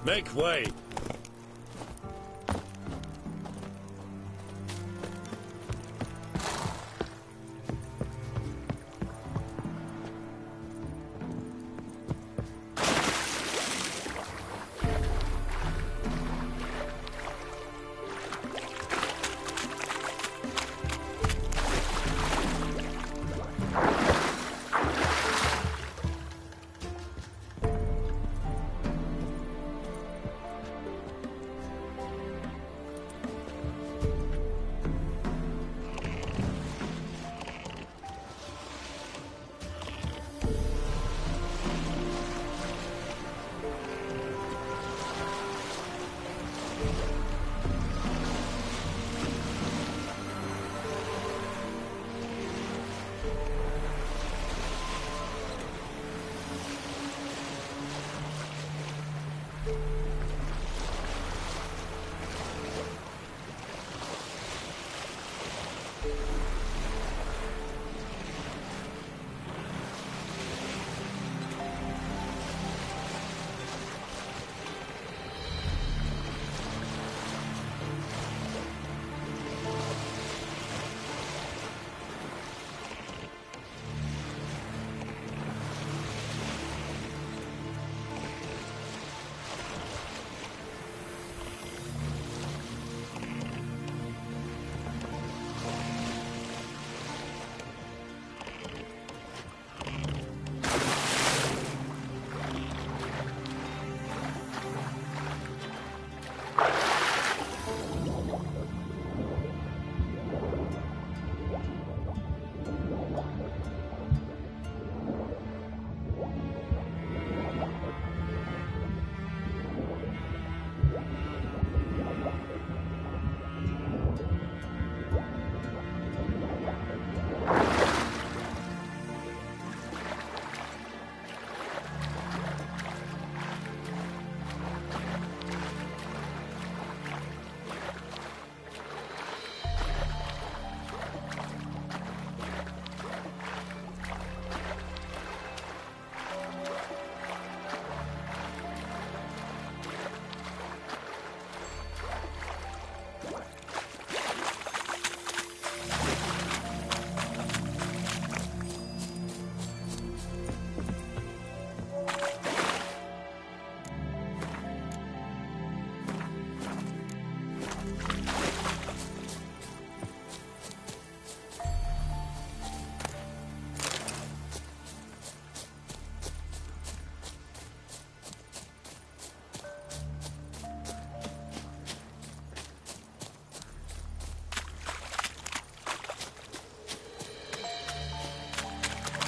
Make way!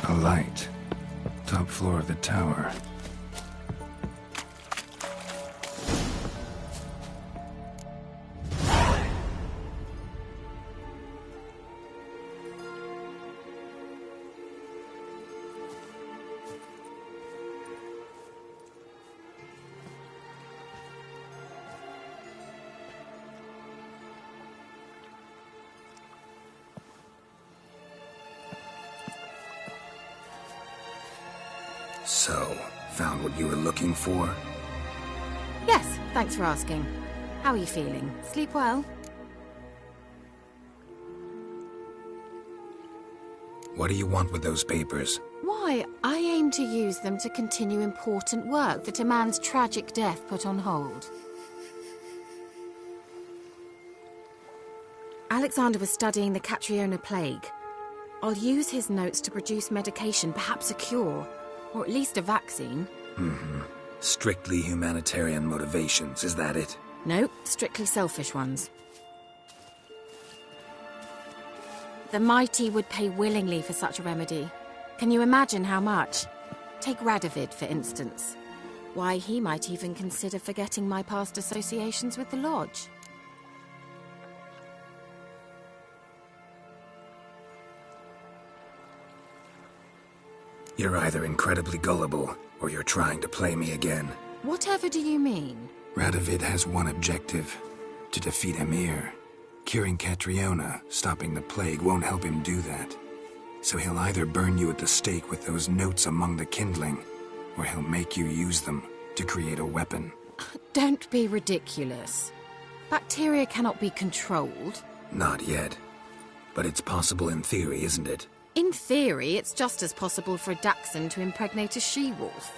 A light. Top floor of the tower. So, found what you were looking for? Yes, thanks for asking. How are you feeling? Sleep well? What do you want with those papers? Why, I aim to use them to continue important work that a man's tragic death put on hold. Alexander was studying the Catriona plague. I'll use his notes to produce medication, perhaps a cure. Or at least a vaccine. Mm-hmm. Strictly humanitarian motivations, is that it? No, strictly selfish ones. The mighty would pay willingly for such a remedy. Can you imagine how much? Take Radovid, for instance. Why, he might even consider forgetting my past associations with the Lodge. You're either incredibly gullible, or you're trying to play me again. Whatever do you mean? Radovid has one objective: to defeat Emir. Curing Catriona, stopping the plague, won't help him do that. So he'll either burn you at the stake with those notes among the kindling, or he'll make you use them to create a weapon. Don't be ridiculous. Bacteria cannot be controlled. Not yet. But it's possible in theory, isn't it? In theory, it's just as possible for a dachshund to impregnate a she-wolf.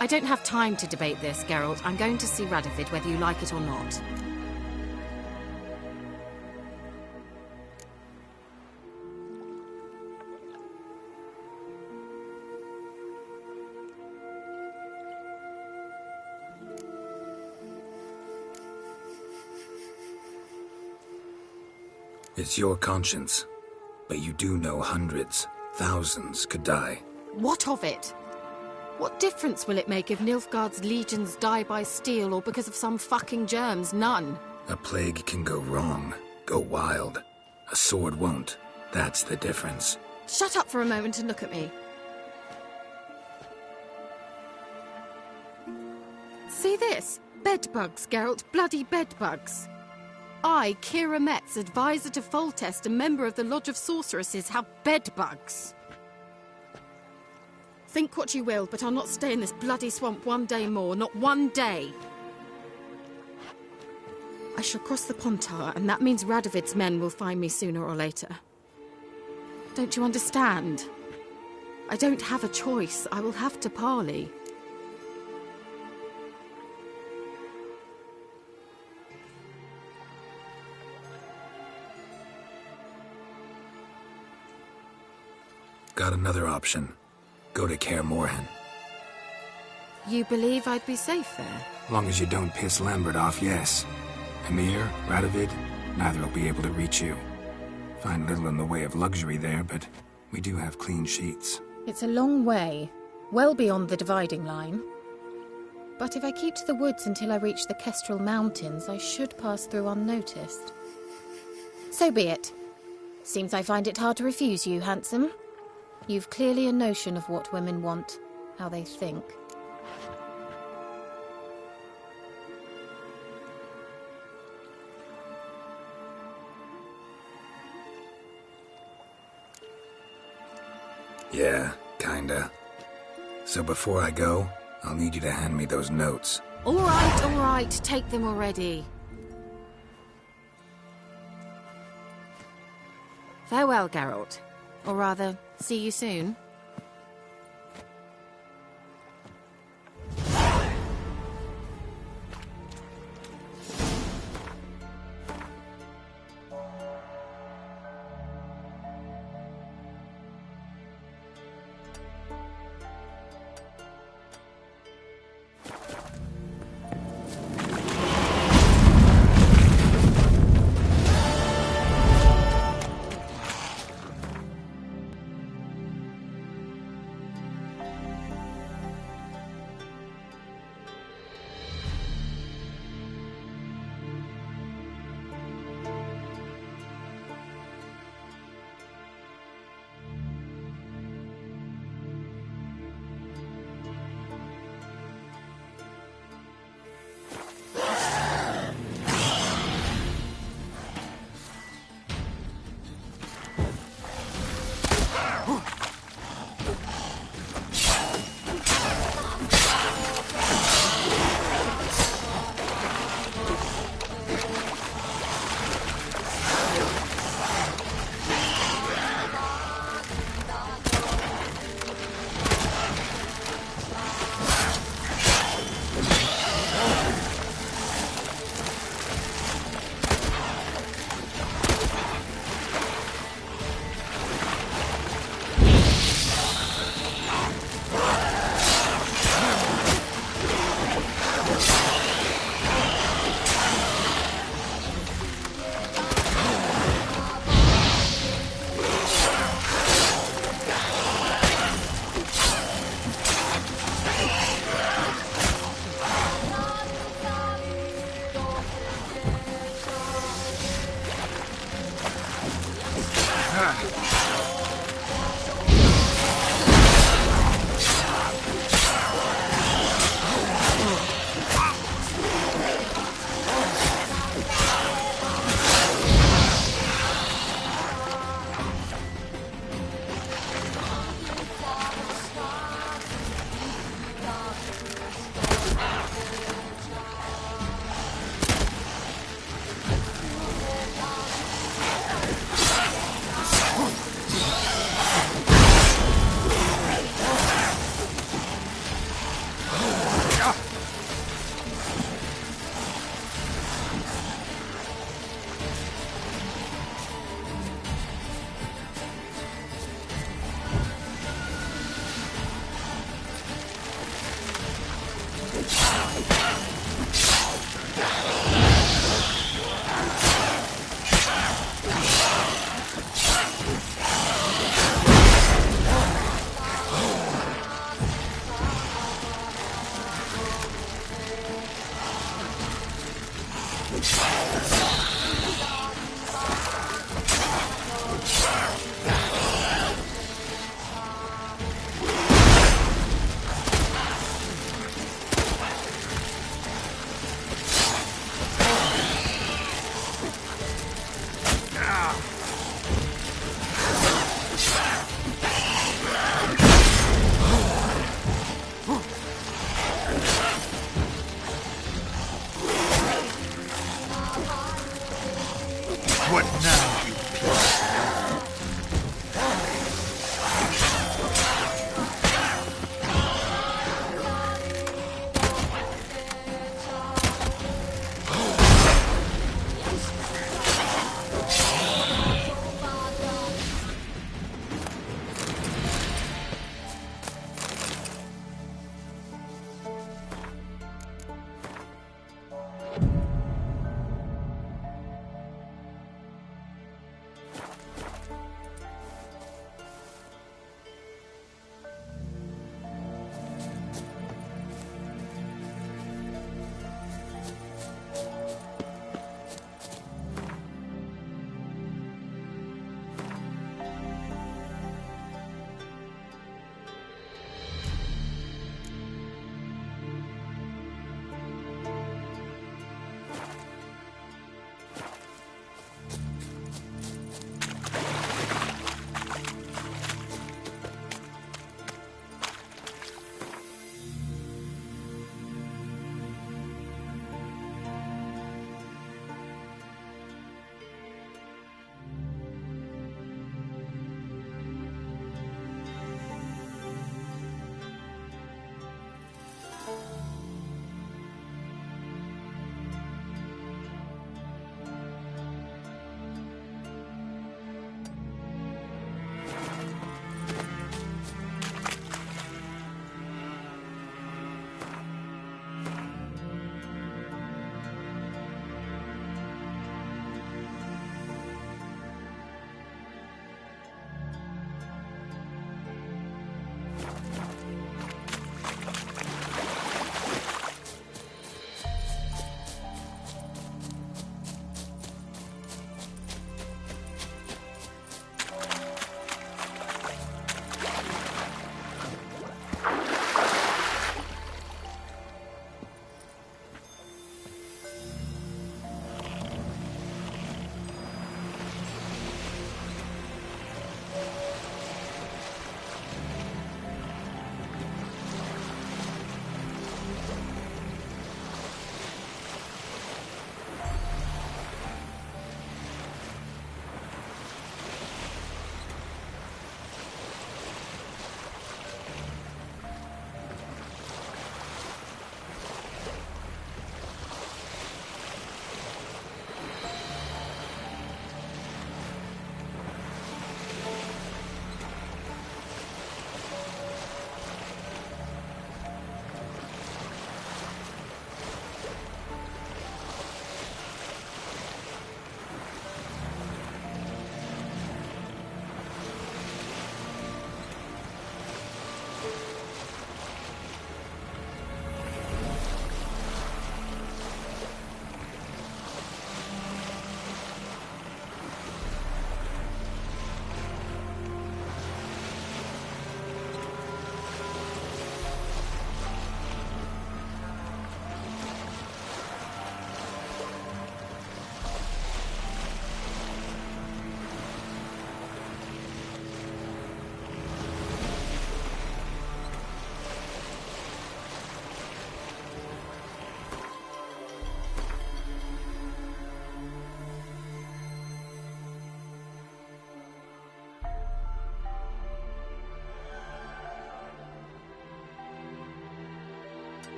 I don't have time to debate this, Geralt. I'm going to see Radovid whether you like it or not. It's your conscience. But you do know hundreds, thousands could die. What of it? What difference will it make if Nilfgaard's legions die by steel or because of some fucking germs? None. A plague can go wrong, go wild. A sword won't. That's the difference. Shut up for a moment and look at me. See this? Bedbugs, Geralt. Bloody bedbugs. I, Kira Metz, advisor to Foltest and member of the Lodge of Sorceresses, have bedbugs. Think what you will, but I'll not stay in this bloody swamp one day more, not one day. I shall cross the Pontar, and that means Radovid's men will find me sooner or later. Don't you understand? I don't have a choice. I will have to parley. Got another option. Go to Kaer Morhen. You believe I'd be safe there? Long as you don't piss Lambert off, yes. Emir, Radovid, neither will be able to reach you. Find little in the way of luxury there, but we do have clean sheets. It's a long way, well beyond the dividing line. But if I keep to the woods until I reach the Kestrel Mountains, I should pass through unnoticed. So be it. Seems I find it hard to refuse you, handsome. You've clearly a notion of what women want, how they think. Yeah, kinda. So before I go, I'll need you to hand me those notes. All right, take them already. Farewell, Geralt. Or rather, see you soon.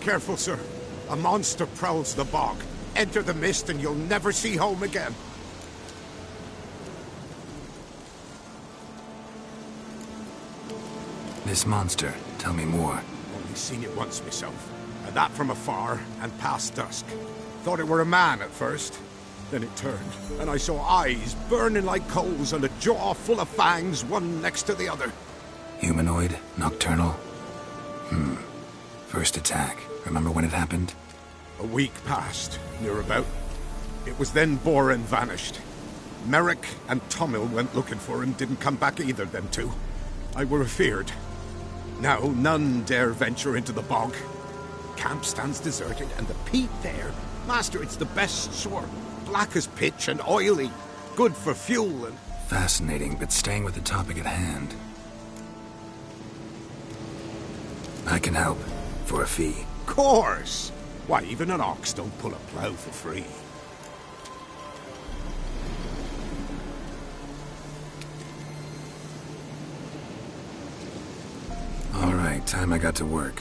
Careful, sir. A monster prowls the bog. Enter the mist and you'll never see home again. This monster, tell me more. Only seen it once myself. And that from afar and past dusk. Thought it were a man at first. Then it turned, and I saw eyes burning like coals and a jaw full of fangs, one next to the other. Humanoid? Nocturnal? First attack. Remember when it happened? A week passed, near about. It was then Boren vanished. Merrick and Tomil went looking for him, didn't come back either, them two. I were afeard. Now none dare venture into the bog. Camp stands deserted, and the peat there, master, it's the best sort. Black as pitch and oily. Good for fuel and... Fascinating, but staying with the topic at hand. I can help. For a fee. Course! Why, even an ox don't pull a plough for free. All right, time I got to work.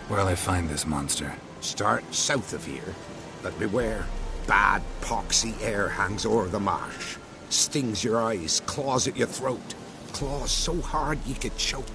Where'll I find this monster? Start south of here, but beware. Bad, poxy air hangs o'er the marsh. Stings your eyes, claws at your throat. Claws so hard you could choke.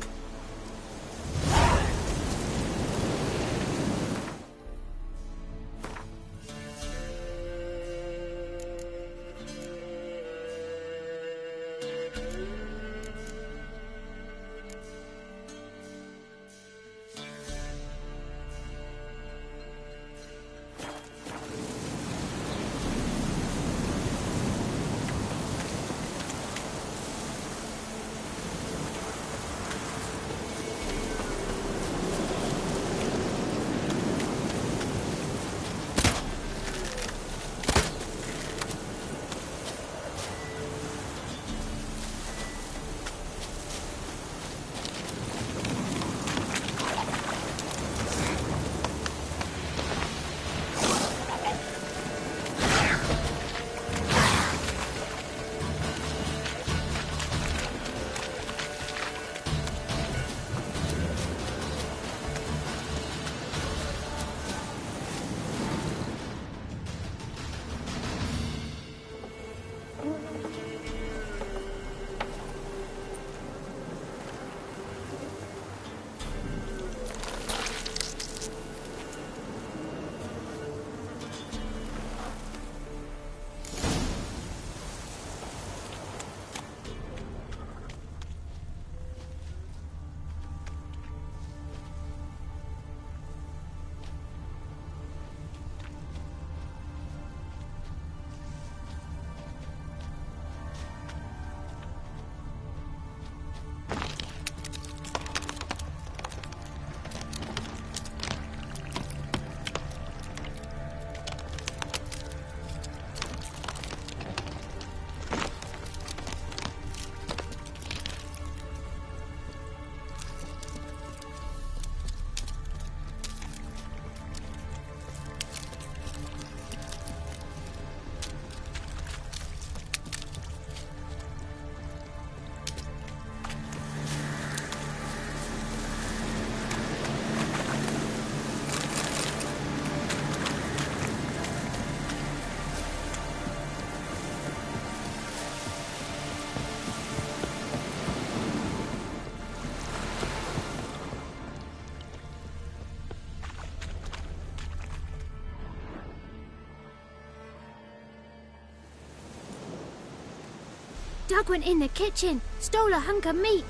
Doug went in the kitchen, stole a hunk of meat.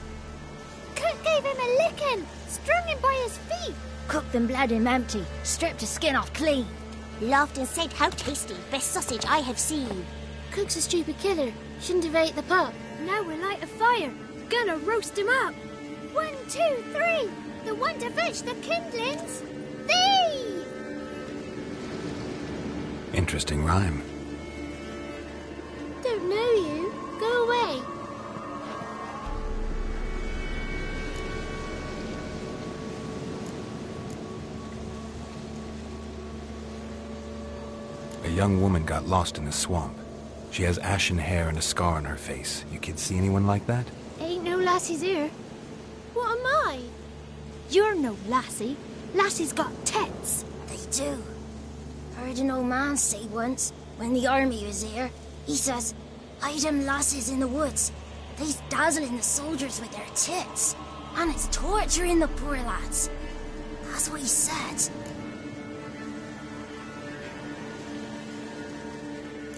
Cook gave him a licking, strung him by his feet. Cooked and bled him empty, stripped his skin off clean. Laughed and said, "How tasty, best sausage I have seen." Cook's a stupid killer, shouldn't have ate the pup. Now we'll light a fire, gonna roast him up. 1, 2, 3, the one to fetch the kindlings. Thee! Interesting rhyme. Don't know you. Go away. A young woman got lost in the swamp. She has ashen hair and a scar on her face. You kids see anyone like that? Ain't no lassies here. What am I? You're no lassie. Lassies got tits. They do. Heard an old man say once, when the army was here, he says, "Hide them lasses in the woods. They's dazzling the soldiers with their tits. And it's torturing the poor lads." That's what he said.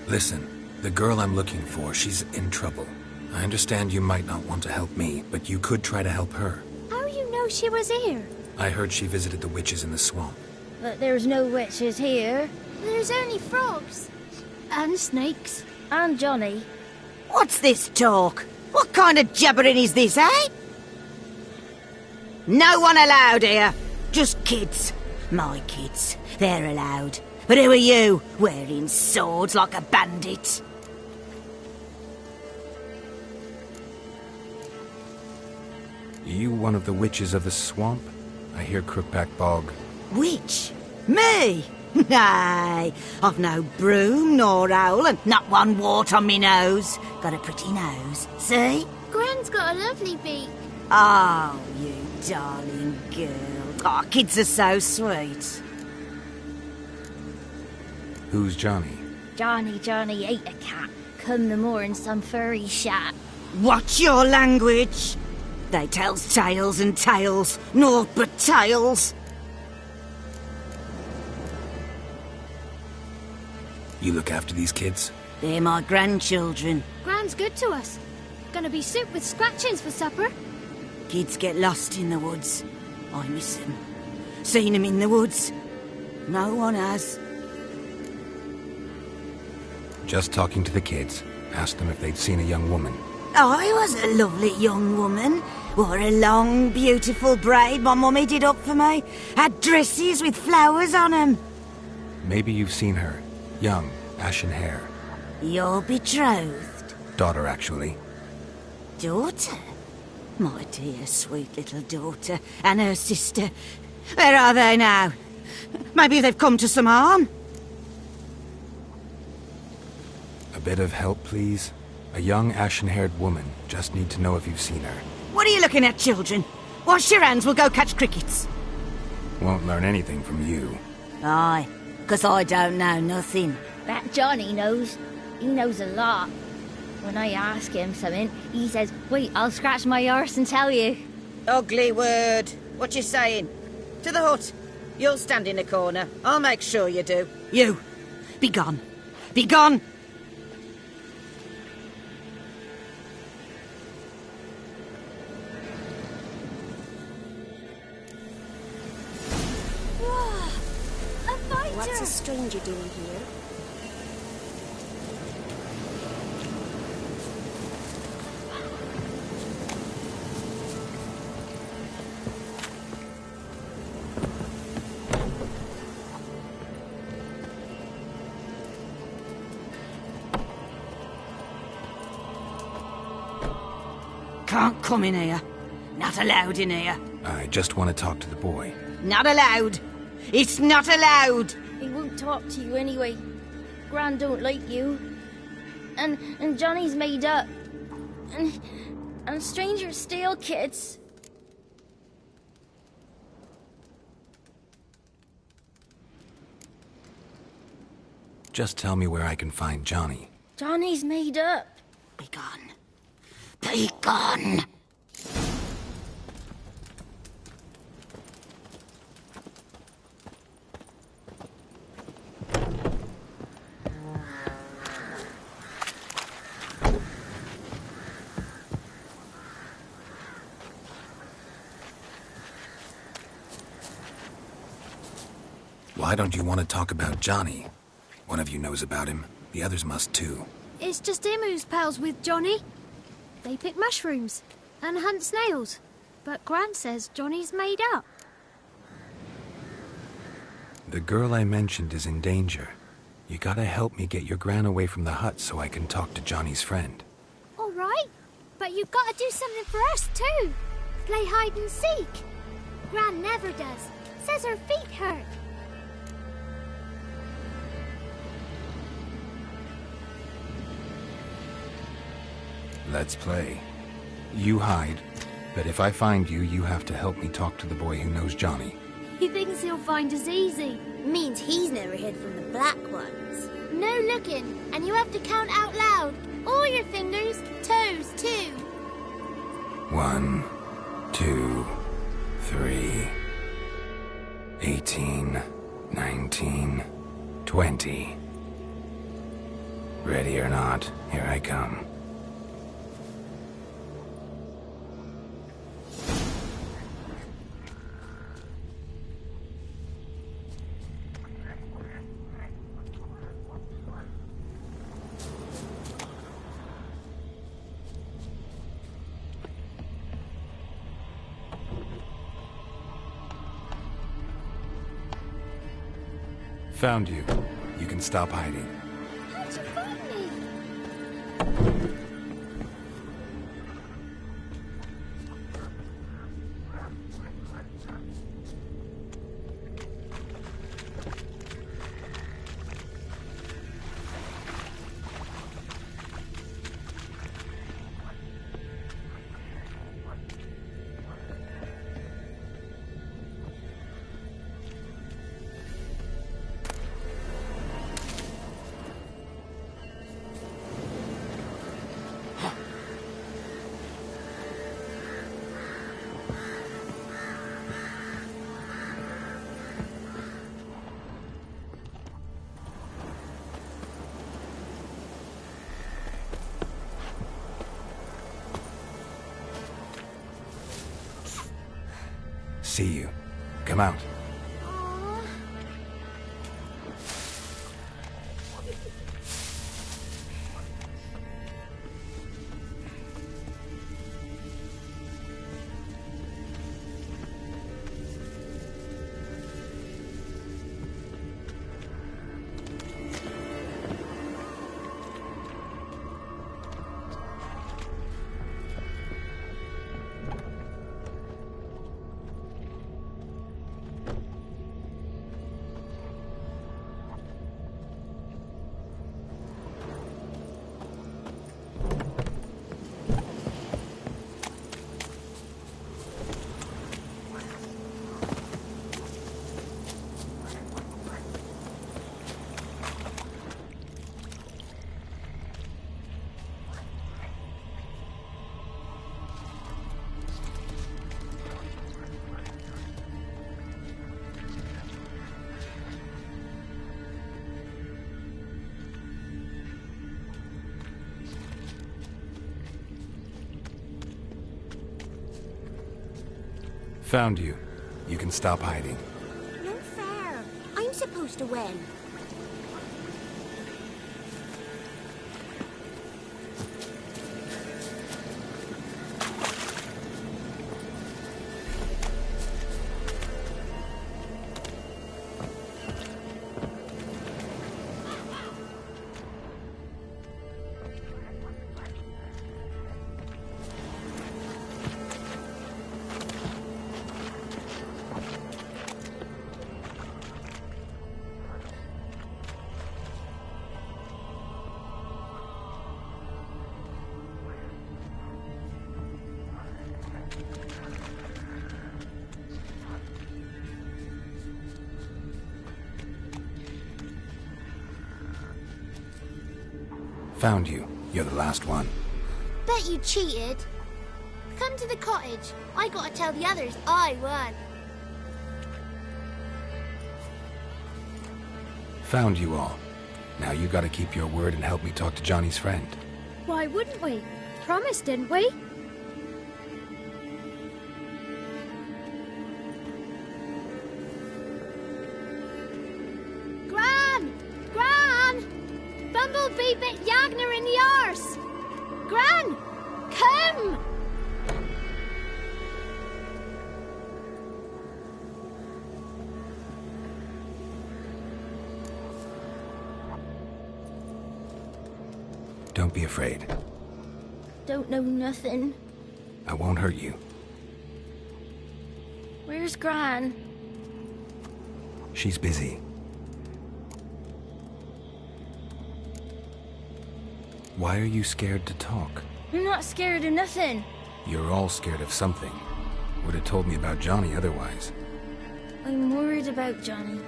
Listen, the girl I'm looking for, she's in trouble. I understand you might not want to help me, but you could try to help her. How you know she was here? I heard she visited the witches in the swamp. But there's no witches here. There's only frogs. And snakes. And Johnny. What's this talk? What kind of jabbering is this, eh? No one allowed here. Just kids. My kids. They're allowed. But who are you, wearing swords like a bandit? You one of the witches of the swamp? I hear Crookback Bog. Witch? Me? Nay, I've no broom nor owl and not one wart on me nose. Got a pretty nose, see? Gwen's got a lovely beak. Oh, you darling girl. Oh, kids are so sweet. Who's Johnny? Johnny ate a cat. Come the more in some furry shat. Watch your language. They tells tales and tales, naught but tales. You look after these kids? They're my grandchildren. Gran's good to us. Gonna be soup with scratchings for supper. Kids get lost in the woods. I miss them. Seen them in the woods. No one has. Just talking to the kids. Asked them if they'd seen a young woman. I was a lovely young woman. Wore a long, beautiful braid my mummy did up for me. Had dresses with flowers on 'em. Maybe you've seen her. Young, ashen hair. You're betrothed? Daughter, actually. Daughter? My dear, sweet little daughter. And her sister. Where are they now? Maybe they've come to some harm? A bit of help, please? A young, ashen-haired woman. Just need to know if you've seen her. What are you looking at, children? Wash your hands, we'll go catch crickets. Won't learn anything from you. Aye, 'cause I don't know nothing. That Johnny knows. He knows a lot. When I ask him something, he says, "Wait, I'll scratch my arse and tell you." Ugly word. What you saying? To the hut. You'll stand in a corner. I'll make sure you do. You, be gone. Be gone! A fighter! What's a stranger doing here? Can't come in here. Not allowed in here. I just want to talk to the boy. Not allowed. It's not allowed. He won't talk to you anyway. Gran don't like you. And Johnny's made up. And strangers steal kids. Just tell me where I can find Johnny. Johnny's made up. Be gone. Be gone. Why don't you want to talk about Johnny? One of you knows about him. The others must too. It's just him who's pals with Johnny. They pick mushrooms and hunt snails. But Gran says Johnny's made up. The girl I mentioned is in danger. You gotta help me get your Gran away from the hut so I can talk to Johnny's friend. All right, but you've got to do something for us too. Play hide and seek. Gran never does. Says her feet hurt. Let's play. You hide, but if I find you, you have to help me talk to the boy who knows Johnny. He thinks he'll find us easy. Means he's never hid from the black ones. No looking, and you have to count out loud. All your fingers, toes too. 1, 2, 3, 18, 19, 20. Ready or not, here I come. Found you. You can stop hiding. How'd you find me? See you. Come out. Found you. You can stop hiding. No fair. I'm supposed to win. Found you. You're the last one. Bet you cheated. Come to the cottage. I gotta tell the others I won. Found you all. Now you gotta keep your word and help me talk to Johnny's friend. Why wouldn't we? Promised, didn't we? Bumblebee bit Yagner in the arse. Gran, come! Don't be afraid. Don't know nothing. I won't hurt you. Where's Gran? She's busy. Why are you scared to talk? I'm not scared of nothing. You're all scared of something. Would have told me about Johnny otherwise. I'm worried about Johnny.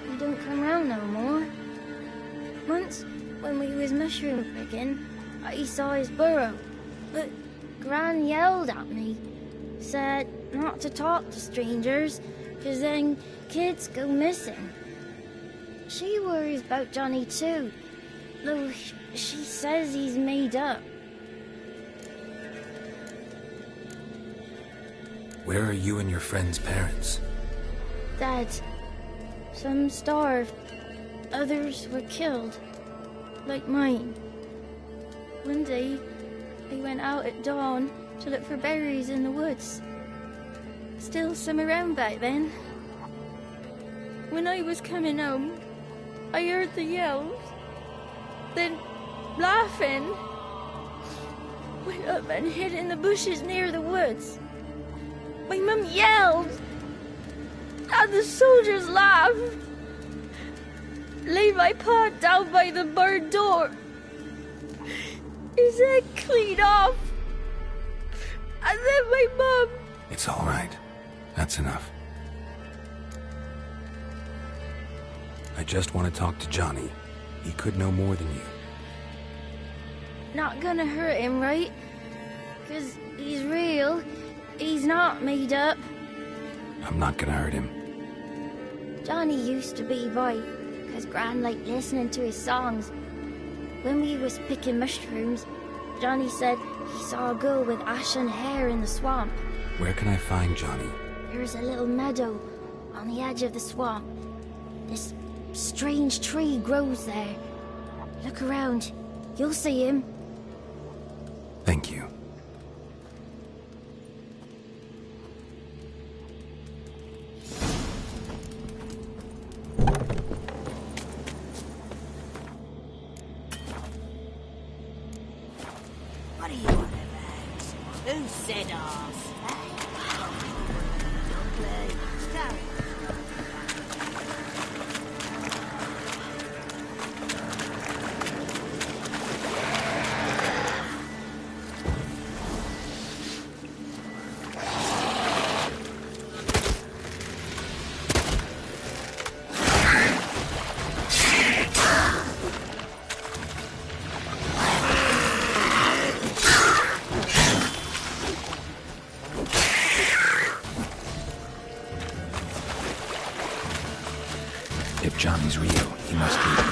He don't come round no more. Once, when we was mushroom picking, I saw his burrow. But Gran yelled at me. Said not to talk to strangers, 'cause then kids go missing. She worries about Johnny too, though she says he's made up. Where are you and your friend's parents? Dad, some starved, others were killed, like mine. One day, I went out at dawn to look for berries in the woods. Still some around back then. When I was coming home, I heard the yells. Then, laughing, went up and hid in the bushes near the woods. My mum yelled, and the soldiers laughed. Laid my pa down by the barn door. His head clean off. And then my mum... It's all right. That's enough. I just want to talk to Johnny. He could know more than you. Not gonna hurt him, right? 'Cause he's real. He's not made up. I'm not gonna hurt him. Johnny used to be right, 'cause Gran liked listening to his songs. When we was picking mushrooms, Johnny said he saw a girl with ashen hair in the swamp. Where can I find Johnny? There's a little meadow on the edge of the swamp. This strange tree grows there. Look around. You'll see him. Thank you. What are you on about? Who said ours? If Johnny's real, he must be.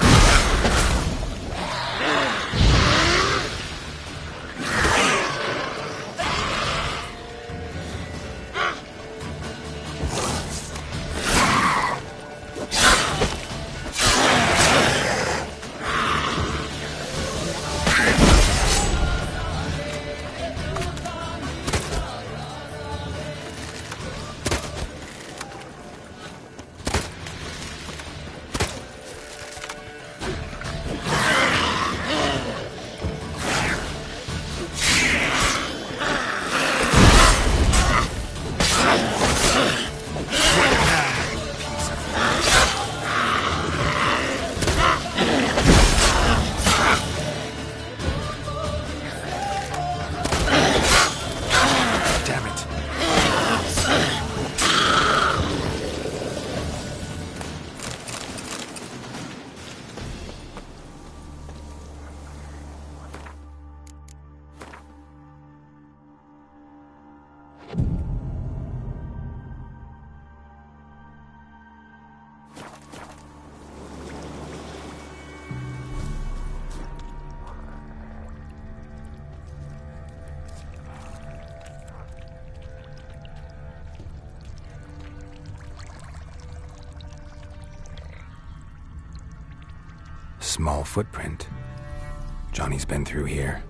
small footprint. Johnny's been through here.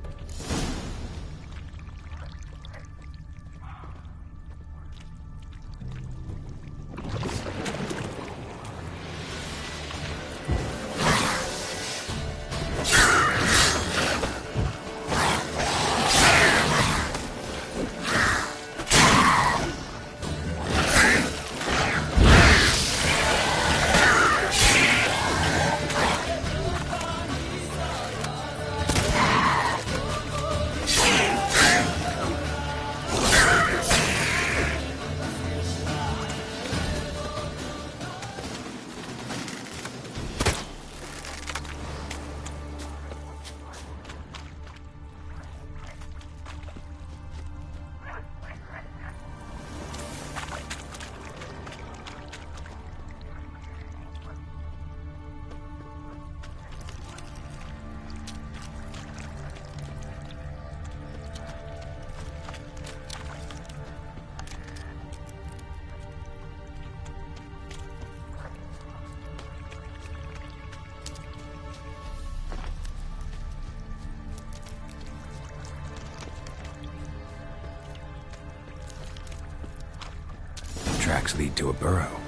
Tracks lead to a burrow.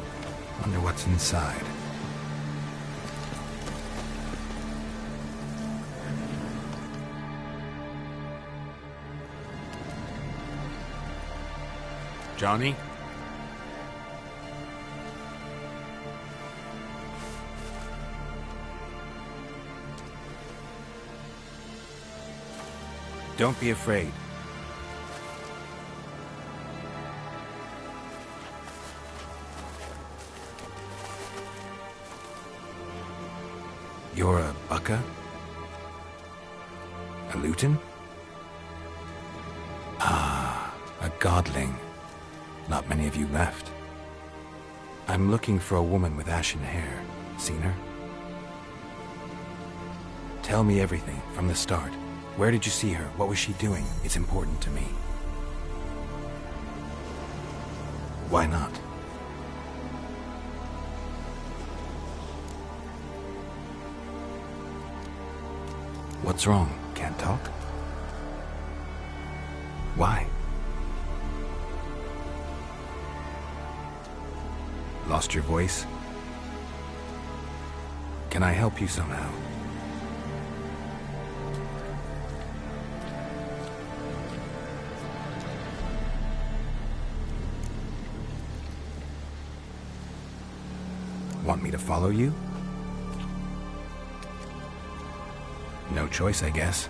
Wonder what's inside. Johnny? Don't be afraid. You're a Bucka? A Luton? Ah, a godling. Not many of you left. I'm looking for a woman with ashen hair. Seen her? Tell me everything, from the start. Where did you see her? What was she doing? It's important to me. Why not? What's wrong? Can't talk? Why? Lost your voice? Can I help you somehow? Want me to follow you? No choice, I guess.